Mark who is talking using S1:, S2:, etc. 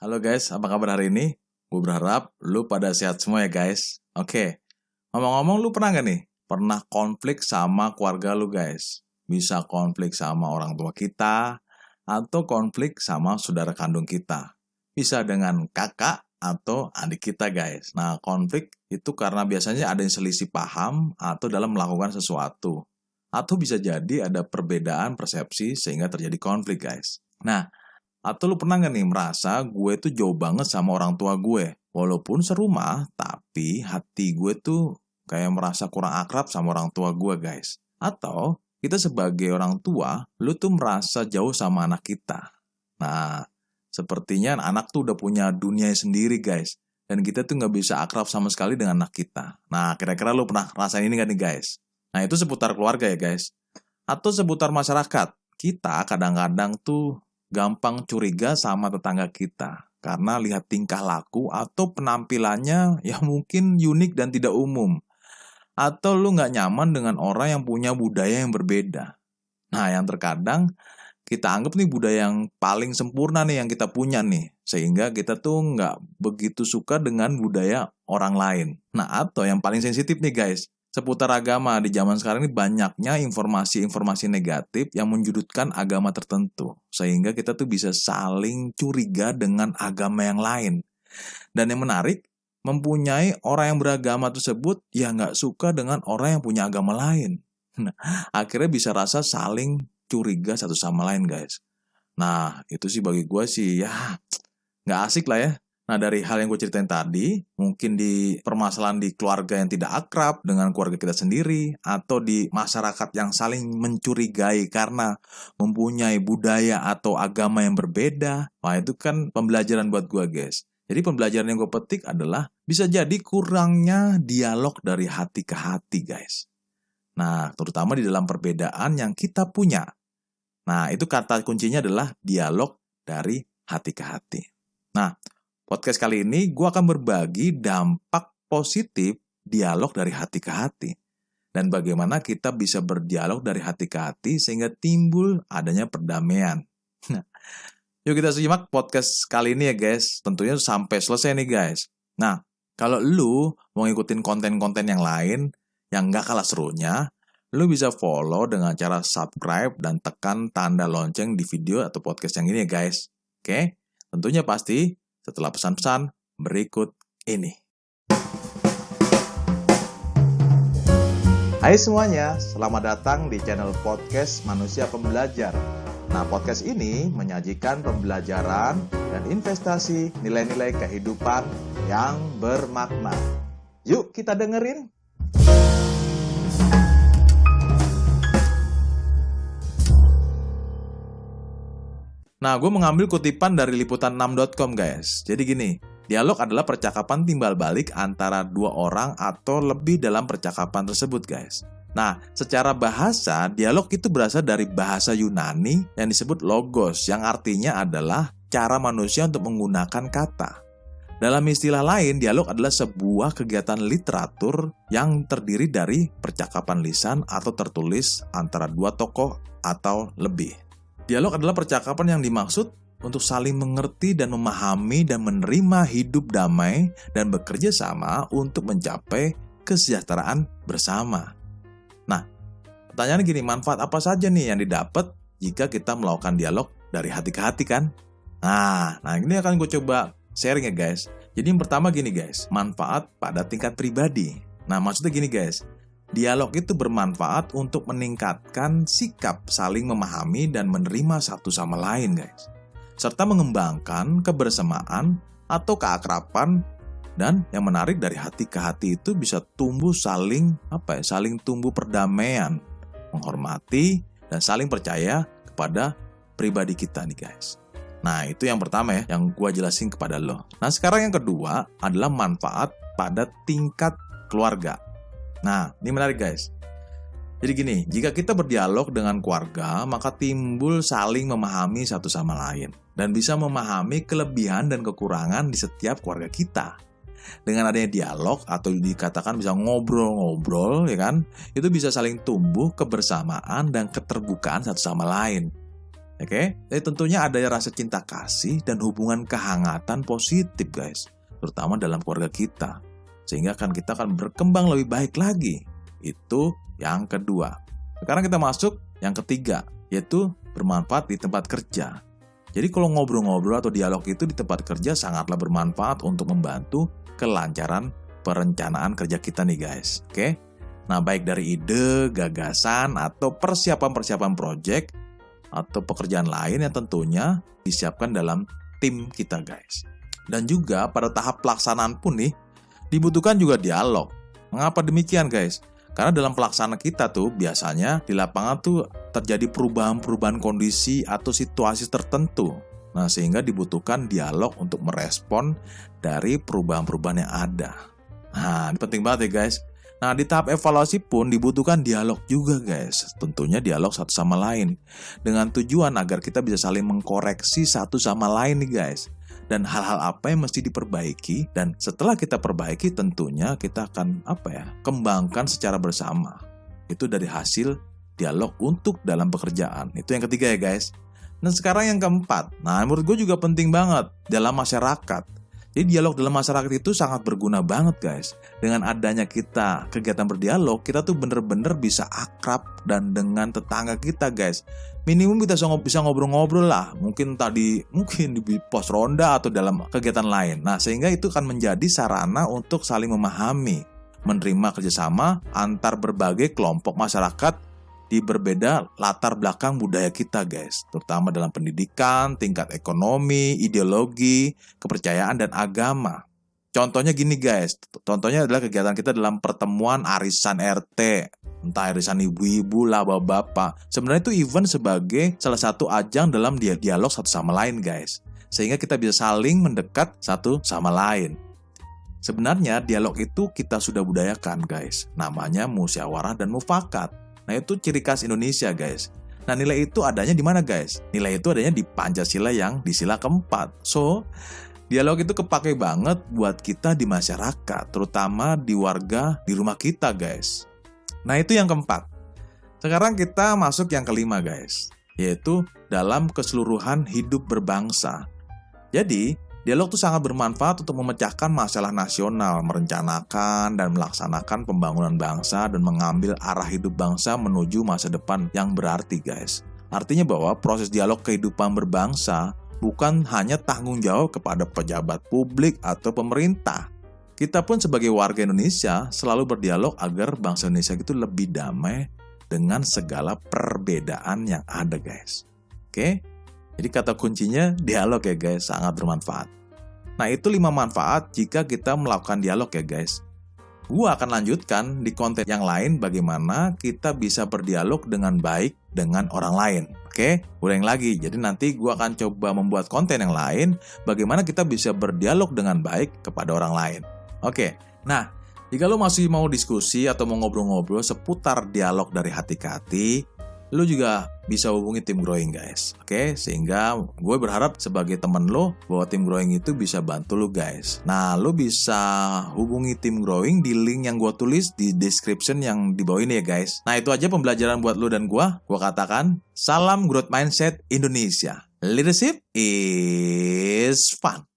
S1: Halo guys, apa kabar hari ini? Gue berharap lu pada sehat semua ya guys. Oke, ngomong-ngomong lu pernah gak nih? Pernah konflik sama keluarga lu guys? Bisa konflik sama orang tua kita, atau konflik sama saudara kandung kita. Bisa dengan kakak atau adik kita guys. Nah, konflik itu karena biasanya ada yang selisih paham atau dalam melakukan sesuatu. Atau bisa jadi ada perbedaan persepsi sehingga terjadi konflik guys. Nah, atau lu pernah gak nih merasa gue tuh jauh banget sama orang tua gue? Walaupun serumah, tapi hati gue tuh kayak merasa kurang akrab sama orang tua gue guys. Atau kita sebagai orang tua, lu tuh merasa jauh sama anak kita. Nah, sepertinya anak tuh udah punya dunia sendiri guys. Dan kita tuh gak bisa akrab sama sekali dengan anak kita. Nah, kira-kira lu pernah rasain ini gak nih guys? Nah, itu seputar keluarga ya guys. Atau seputar masyarakat. Kita kadang-kadang tuh gampang curiga sama tetangga kita karena lihat tingkah laku atau penampilannya yang mungkin unik dan tidak umum. Atau lu nggak nyaman dengan orang yang punya budaya yang berbeda. Nah, yang terkadang kita anggap nih budaya yang paling sempurna nih yang kita punya nih. Sehingga kita tuh nggak begitu suka dengan budaya orang lain. Nah, atau yang paling sensitif nih guys, seputar agama di zaman sekarang ini banyaknya informasi-informasi negatif yang menjudutkan agama tertentu. Sehingga kita tuh bisa saling curiga dengan agama yang lain. Dan yang menarik, mempunyai orang yang beragama tersebut ya nggak suka dengan orang yang punya agama lain. Nah, akhirnya bisa rasa saling curiga satu sama lain guys. Nah, itu sih bagi gue sih ya nggak asik lah ya. Nah, dari hal yang gue ceritain tadi, mungkin di permasalahan di keluarga yang tidak akrab dengan keluarga kita sendiri, atau di masyarakat yang saling mencurigai karena mempunyai budaya atau agama yang berbeda, wah itu kan pembelajaran buat gue guys. Jadi pembelajaran yang gue petik adalah bisa jadi kurangnya dialog dari hati ke hati guys. Nah, terutama di dalam perbedaan yang kita punya. Nah, itu kata kuncinya adalah dialog dari hati ke hati. Nah, podcast kali ini gue akan berbagi dampak positif dialog dari hati ke hati. Dan bagaimana kita bisa berdialog dari hati ke hati sehingga timbul adanya perdamaian. Nah, yuk kita simak podcast kali ini ya guys. Tentunya sampai selesai nih guys. Nah, kalau lu mau ngikutin konten-konten yang lain yang gak kalah serunya, lu bisa follow dengan cara subscribe dan tekan tanda lonceng di video atau podcast yang ini ya guys. Oke? Tentunya pasti setelah pesan-pesan berikut ini. Hai semuanya, selamat datang di channel podcast Manusia Pembelajar. Nah, podcast ini menyajikan pembelajaran dan investasi nilai-nilai kehidupan yang bermakna. Yuk kita dengerin. Nah, gue mengambil kutipan dari liputan6.com guys. Jadi gini, dialog adalah percakapan timbal balik antara dua orang atau lebih dalam percakapan tersebut guys. Nah, secara bahasa, dialog itu berasal dari bahasa Yunani yang disebut logos, yang artinya adalah cara manusia untuk menggunakan kata. Dalam istilah lain, dialog adalah sebuah kegiatan literatur yang terdiri dari percakapan lisan atau tertulis antara dua tokoh atau lebih. Dialog adalah percakapan yang dimaksud untuk saling mengerti dan memahami dan menerima hidup damai dan bekerja sama untuk mencapai kesejahteraan bersama. Nah, pertanyaannya gini, manfaat apa saja nih yang didapat jika kita melakukan dialog dari hati ke hati kan? Nah ini akan gue coba sharing ya guys. Jadi yang pertama gini guys, manfaat pada tingkat pribadi. Nah, maksudnya gini guys, dialog itu bermanfaat untuk meningkatkan sikap saling memahami dan menerima satu sama lain guys. Serta mengembangkan kebersamaan atau keakraban, dan yang menarik dari hati ke hati itu bisa tumbuh saling tumbuh perdamaian, menghormati dan saling percaya kepada pribadi kita nih guys. Nah, itu yang pertama ya yang gue jelasin kepada lo. Nah, sekarang yang kedua adalah manfaat pada tingkat keluarga. Nah, ini menarik guys. Jadi gini, jika kita berdialog dengan keluarga, maka timbul saling memahami satu sama lain. Dan bisa memahami kelebihan dan kekurangan di setiap keluarga kita. Dengan adanya dialog atau dikatakan bisa ngobrol-ngobrol, ya kan? Itu bisa saling tumbuh kebersamaan dan keterbukaan satu sama lain. Oke, jadi tentunya ada rasa cinta kasih dan hubungan kehangatan positif guys, terutama dalam keluarga kita, sehingga kita akan berkembang lebih baik lagi. Itu yang kedua. Sekarang kita masuk yang ketiga, yaitu bermanfaat di tempat kerja. Jadi kalau ngobrol-ngobrol atau dialog itu di tempat kerja sangatlah bermanfaat untuk membantu kelancaran perencanaan kerja kita nih guys. Oke, nah baik dari ide, gagasan, atau persiapan-persiapan proyek atau pekerjaan lain yang tentunya disiapkan dalam tim kita guys. Dan juga pada tahap pelaksanaan pun nih dibutuhkan juga dialog. Mengapa demikian guys? Karena dalam pelaksanaan kita tuh biasanya di lapangan tuh terjadi perubahan-perubahan kondisi atau situasi tertentu. Nah sehingga dibutuhkan dialog untuk merespon dari perubahan-perubahan yang ada. Nah ini penting banget ya guys. Nah, di tahap evaluasi pun dibutuhkan dialog juga guys. Tentunya dialog satu sama lain. Dengan tujuan agar kita bisa saling mengkoreksi satu sama lain nih guys. Dan hal-hal apa yang mesti diperbaiki. Dan setelah kita perbaiki tentunya kita akan kembangkan secara bersama. Itu dari hasil dialog untuk dalam pekerjaan. Itu yang ketiga ya guys. Dan sekarang yang keempat. Nah menurut gue juga penting banget dalam masyarakat. Jadi dialog dalam masyarakat itu sangat berguna banget guys. Dengan adanya kita kegiatan berdialog, kita tuh bener-bener bisa akrab dan dengan tetangga kita guys. Minimum kita bisa ngobrol-ngobrol lah. Mungkin di pos ronda atau dalam kegiatan lain. Nah sehingga itu akan menjadi sarana untuk saling memahami, menerima kerjasama antar berbagai kelompok masyarakat di berbeda latar belakang budaya kita guys, terutama dalam pendidikan, tingkat ekonomi, ideologi, kepercayaan, dan agama. Contohnya gini guys, contohnya adalah kegiatan kita dalam pertemuan arisan RT, entah arisan ibu-ibu lah, bapak-bapak. Sebenarnya itu event sebagai salah satu ajang dalam dialog satu sama lain guys, sehingga kita bisa saling mendekat satu sama lain. Sebenarnya dialog itu kita sudah budayakan guys, namanya musyawarah dan mufakat. Nah itu ciri khas Indonesia guys. Nah nilai itu adanya di mana guys? Nilai itu adanya di Pancasila yang di sila keempat. So dialog itu kepake banget buat kita di masyarakat, terutama di warga di rumah kita guys. Nah itu yang keempat. Sekarang kita masuk yang kelima guys, yaitu dalam keseluruhan hidup berbangsa. Jadi dialog itu sangat bermanfaat untuk memecahkan masalah nasional, merencanakan dan melaksanakan pembangunan bangsa dan mengambil arah hidup bangsa menuju masa depan yang berarti guys. Artinya bahwa proses dialog kehidupan berbangsa bukan hanya tanggung jawab kepada pejabat publik atau pemerintah. Kita pun sebagai warga Indonesia selalu berdialog agar bangsa Indonesia itu lebih damai dengan segala perbedaan yang ada guys. Oke? Jadi kata kuncinya dialog ya guys, sangat bermanfaat. Nah itu 5 manfaat jika kita melakukan dialog ya guys. Gua akan lanjutkan di konten yang lain bagaimana kita bisa berdialog dengan baik dengan orang lain. Oke, ulang lagi. Jadi nanti gua akan coba membuat konten yang lain bagaimana kita bisa berdialog dengan baik kepada orang lain. Oke, nah jika lo masih mau diskusi atau mau ngobrol-ngobrol seputar dialog dari hati ke hati, lu juga bisa hubungi tim growing guys. Oke, sehingga gue berharap sebagai temen lo bahwa tim growing itu bisa bantu lu guys. Nah, lu bisa hubungi tim growing di link yang gue tulis di description yang di bawah ini ya guys. Nah, itu aja pembelajaran buat lu dan gue. Gue katakan, salam growth mindset Indonesia. Leadership is fun.